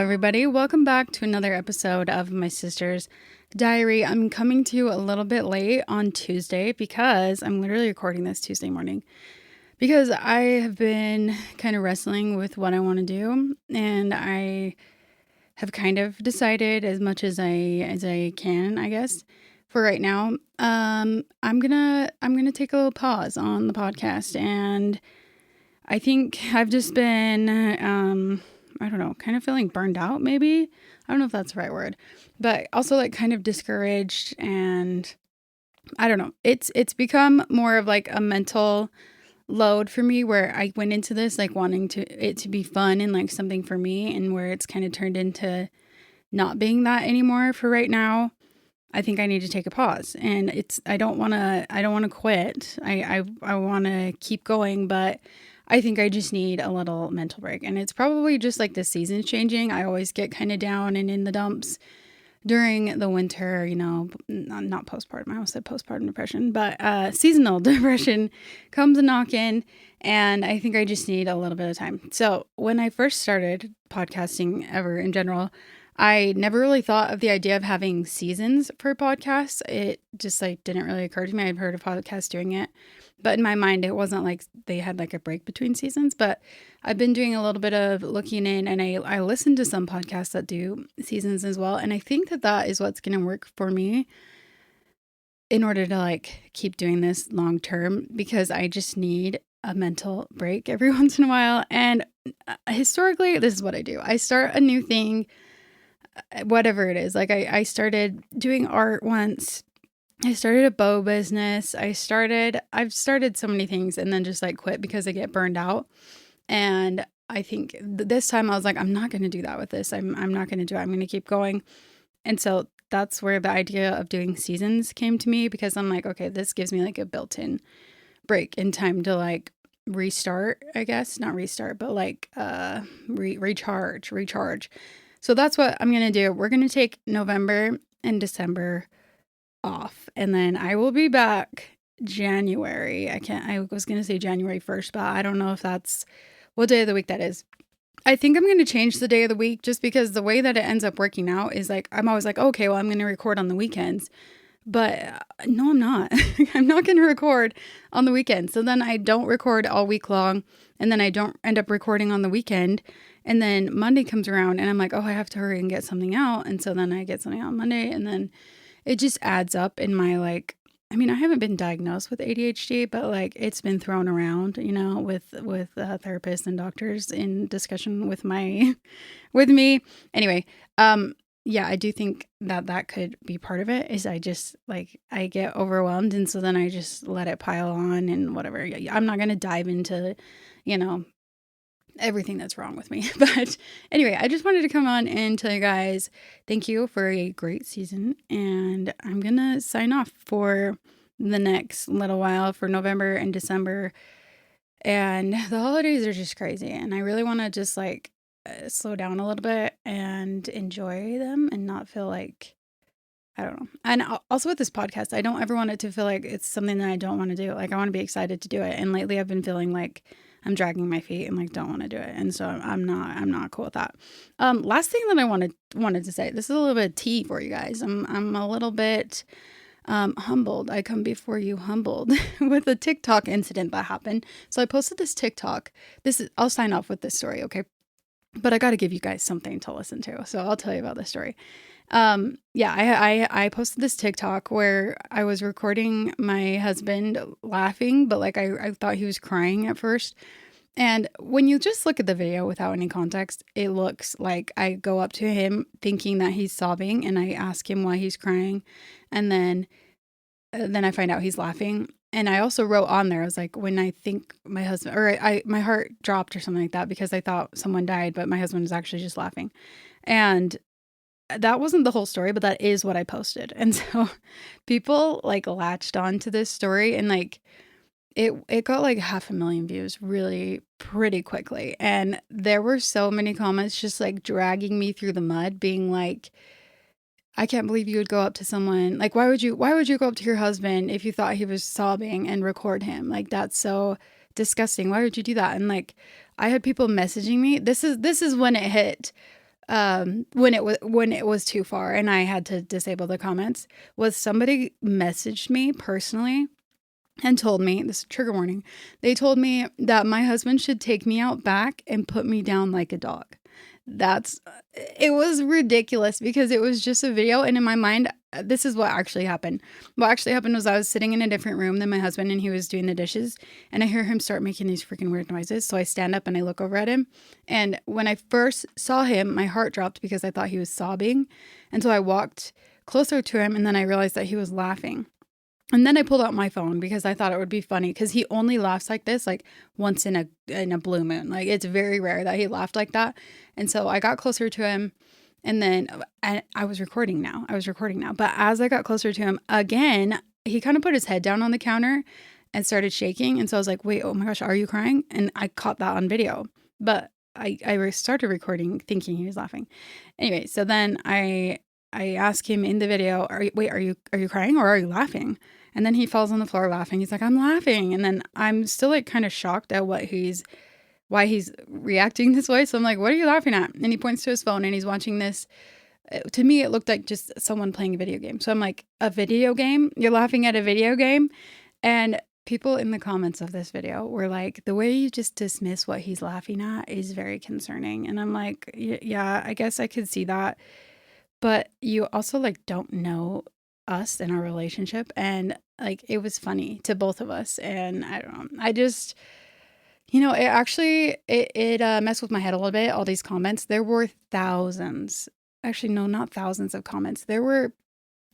everybody. Welcome back to another episode of My Sister's Diary. I'm coming to you a little bit late on Tuesday because I'm literally recording this Tuesday morning because I have been kind of wrestling with what I want to do, and I have kind of decided as much as I can, I guess, for right now. I'm gonna take a little pause on the podcast, and I think I've just been I don't know, kind of feeling burned out, maybe. I don't know if that's the right word, but also like kind of discouraged, and I don't know. It's become more of like a mental load for me, where I went into this like wanting it to be fun and like something for me, and where it's kind of turned into not being that anymore for right now. I think I need to take a pause, and I don't want to quit. I want to keep going, but I think I just need a little mental break. And it's probably just like the season's changing. I always get kind of down and in the dumps during the winter, not postpartum. I almost said postpartum depression, but seasonal depression comes a knocking, and I think I just need a little bit of time. So when I first started podcasting ever in general, I never really thought of the idea of having seasons for podcasts. It just like didn't really occur to me. I'd heard of podcasts doing it, but in my mind, it wasn't like they had like a break between seasons. But I've been doing a little bit of looking in, and I listen to some podcasts that do seasons as well. And I think that is what's going to work for me in order to like keep doing this long term, because I just need a mental break every once in a while. And historically, this is what I do. I start a new thing, whatever it is. Like I started doing art once. I started a bow business. I've started so many things and then just like quit because I get burned out. And I think this time I was like, I'm not going to do that with this. I'm not going to do it. I'm going to keep going. And so that's where the idea of doing seasons came to me, because I'm like, okay, this gives me like a built-in break in time to like restart, I guess. Not restart, but like recharge. So that's what I'm going to do. We're going to take November and December off, and then I will be back January. I was going to say January 1st, but I don't know if that's what day of the week that is. I think I'm going to change the day of the week, just because the way that it ends up working out is like, I'm always like, okay, well, I'm going to record on the weekends. But no, I'm not. I'm not going to record on the weekend. So then I don't record all week long, and then I don't end up recording on the weekend. And then Monday comes around and I'm like, oh, I have to hurry and get something out. And so then I get something out on Monday, and then it just adds up in my like, I mean, I haven't been diagnosed with ADHD, but like it's been thrown around, with therapists and doctors in discussion with with me. Anyway, yeah, I do think that could be part of it. Is I just like I get overwhelmed, and so then I just let it pile on and whatever. I'm not gonna dive into, you know, everything that's wrong with me. But anyway, I just wanted to come on and tell you guys thank you for a great season. And I'm going to sign off for the next little while for November and December. And the holidays are just crazy. And I really want to just like slow down a little bit and enjoy them and not feel like, I don't know. And also with this podcast, I don't ever want it to feel like it's something that I don't want to do. Like I want to be excited to do it. And lately I've been feeling like I'm dragging my feet and like don't want to do it. And so I'm not cool with that. Last thing that I wanted to say, this is a little bit of tea for you guys. I'm a little bit humbled. I come before you humbled with a TikTok incident that happened. So I posted this TikTok. I'll sign off with this story, okay? But I got to give you guys something to listen to. So I'll tell you about this story. Yeah, I posted this TikTok where I was recording my husband laughing, but like I thought he was crying at first. And when you just look at the video without any context, it looks like I go up to him thinking that he's sobbing, and I ask him why he's crying. And then I find out he's laughing. And I also wrote on there, I was like, when I think my husband, or my heart dropped or something like that, because I thought someone died, but my husband was actually just laughing. And that wasn't the whole story, but that is what I posted. And so people like latched on to this story, and like it got like 500,000 views really pretty quickly. And there were so many comments just like dragging me through the mud, being like, I can't believe you would go up to someone. Like, why would you go up to your husband if you thought he was sobbing and record him? Like, that's so disgusting. Why would you do that? And like, I had people messaging me. This is when it hit. when it was too far and I had to disable the comments, was somebody messaged me personally and told me, this is a trigger warning, they told me that my husband should take me out back and put me down like a dog. It was ridiculous because it was just a video. And in my mind, this is what actually happened. What actually happened was I was sitting in a different room than my husband and he was doing the dishes. And I hear him start making these freaking weird noises. So I stand up and I look over at him. And when I first saw him, my heart dropped because I thought he was sobbing. And so I walked closer to him and then I realized that he was laughing. And then I pulled out my phone because I thought it would be funny because he only laughs like this like once in a blue moon. Like it's very rare that he laughed like that. And so I got closer to him and then I was recording now. But as I got closer to him again, he kind of put his head down on the counter and started shaking. And so I was like, wait, oh my gosh, are you crying? And I caught that on video. But I started recording thinking he was laughing. Anyway, so then I asked him in the video, are you crying or are you laughing? And then he falls on the floor laughing. He's like, I'm laughing. And then I'm still like kind of shocked at why he's reacting this way. So I'm like, what are you laughing at? And he points to his phone and he's watching this. To me, it looked like just someone playing a video game. So I'm like, a video game? You're laughing at a video game? And people in the comments of this video were like, the way you just dismiss what he's laughing at is very concerning. And I'm like, yeah, I guess I could see that. But you also like don't know us and our relationship. And like, it was funny to both of us. And I don't know. I just, it actually, it messed with my head a little bit. All these comments, there were thousands, actually, no, not thousands of comments. There were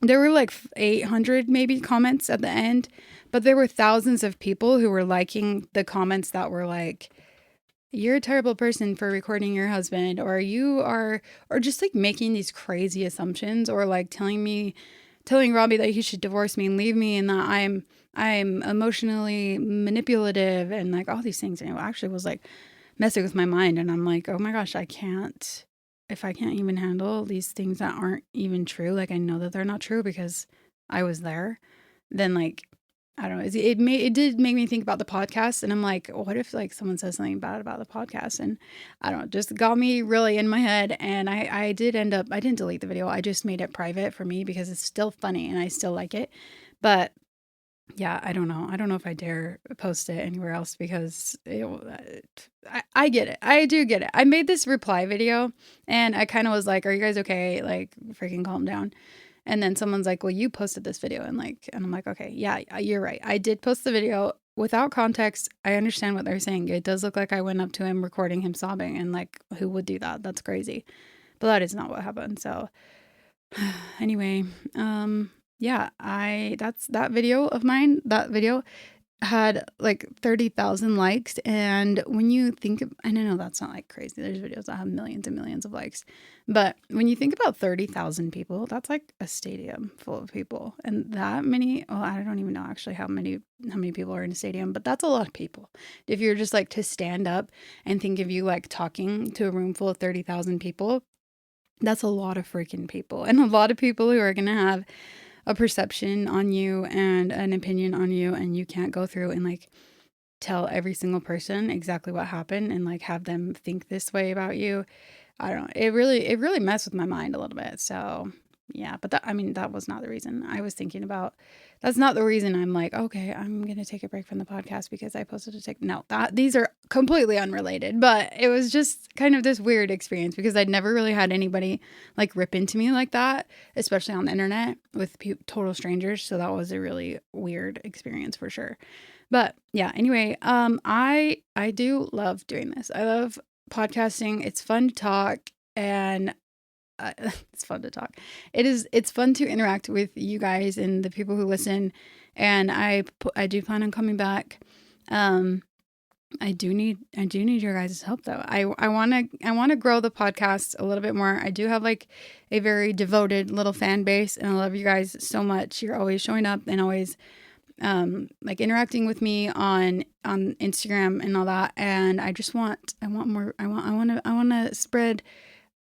like 800 maybe comments at the end, but there were thousands of people who were liking the comments that were like, you're a terrible person for recording your husband, or or just like making these crazy assumptions, or like telling Robbie that he should divorce me and leave me, and that I'm emotionally manipulative and like all these things. And it actually was like messing with my mind. And I'm like, oh my gosh, if I can't even handle these things that aren't even true, like I know that they're not true because I was there, then like, I don't know. It did make me think about the podcast, and I'm like, what if like someone says something bad about the podcast? And I don't know, just got me really in my head. And I didn't delete the video. I just made it private for me because it's still funny and I still like it. But yeah, I don't know. I don't know if I dare post it anywhere else because I get it. I do get it. I made this reply video and I kind of was like, are you guys okay? Like freaking calm down. And then someone's like, well, you posted this video. And I'm like, okay, yeah, you're right. I did post the video without context. I understand what they're saying. It does look like I went up to him recording him sobbing, and like, who would do that? That's crazy. But that is not what happened. So anyway, yeah, that's that video of mine. That video had like 30,000 likes. And when you think of, and I know that's not like crazy. There's videos that have millions and millions of likes. But when you think about 30,000 people, that's like a stadium full of people. And that many, well, I don't even know actually how many people are in a stadium, but that's a lot of people. If you're just like to stand up and think of you like talking to a room full of 30,000 people, that's a lot of freaking people. And a lot of people who are going to have a perception on you and an opinion on you, and you can't go through and like tell every single person exactly what happened and like have them think this way about you. I don't know. It really messed with my mind a little bit. So yeah, but that was not the reason I was thinking about. That's not the reason I'm like, okay, I'm going to take a break from the podcast because I posted these are completely unrelated, but it was just kind of this weird experience because I'd never really had anybody like rip into me like that, especially on the internet with total strangers. So that was a really weird experience for sure. But yeah, anyway, I do love doing this. I love podcasting. It's fun to talk, and it's fun to talk. It's fun to interact with you guys and the people who listen. And I do plan on coming back. I do need your guys' help though. I want to grow the podcast a little bit more. I do have like a very devoted little fan base, and I love you guys so much. You're always showing up and always like interacting with me on Instagram and all that. And I want to spread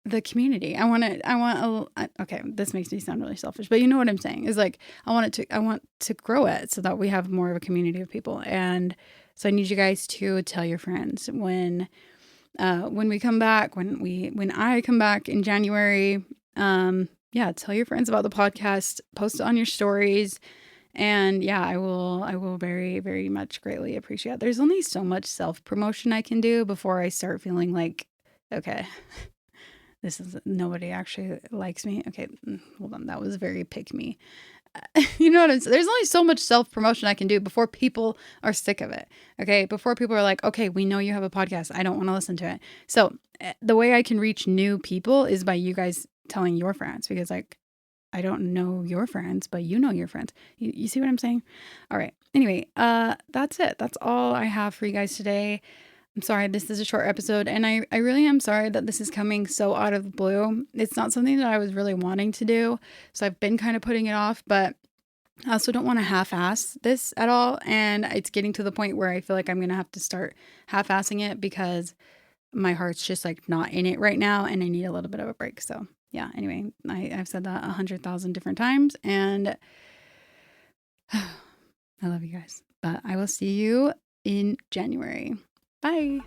the community. Okay, this makes me sound really selfish, but you know what I'm saying is like, I want to grow it so that we have more of a community of people. And so I need you guys to tell your friends when when we come back, when I come back in January, yeah, tell your friends about the podcast, post it on your stories. And yeah, I will very, very much greatly appreciate it. There's only so much self-promotion I can do before I start feeling like, okay, this is nobody actually likes me. Okay, hold on. That was very pick me. You know what I'm saying? There's only so much self-promotion I can do before people are sick of it. Okay, before people are like, okay, we know you have a podcast. I don't want to listen to it. So the way I can reach new people is by you guys telling your friends, because like I don't know your friends, but you know your friends. You see what I'm saying? All right. Anyway, that's it. That's all I have for you guys today. I'm sorry this is a short episode, and I really am sorry that this is coming so out of the blue. It's not something that I was really wanting to do, so I've been kind of putting it off, but I also don't want to half-ass this at all, and it's getting to the point where I feel like I'm gonna have to start half-assing it because my heart's just like not in it right now, and I need a little bit of a break. So yeah, anyway, I've said that 100,000 different times, and I love you guys. But I will see you in January. Bye.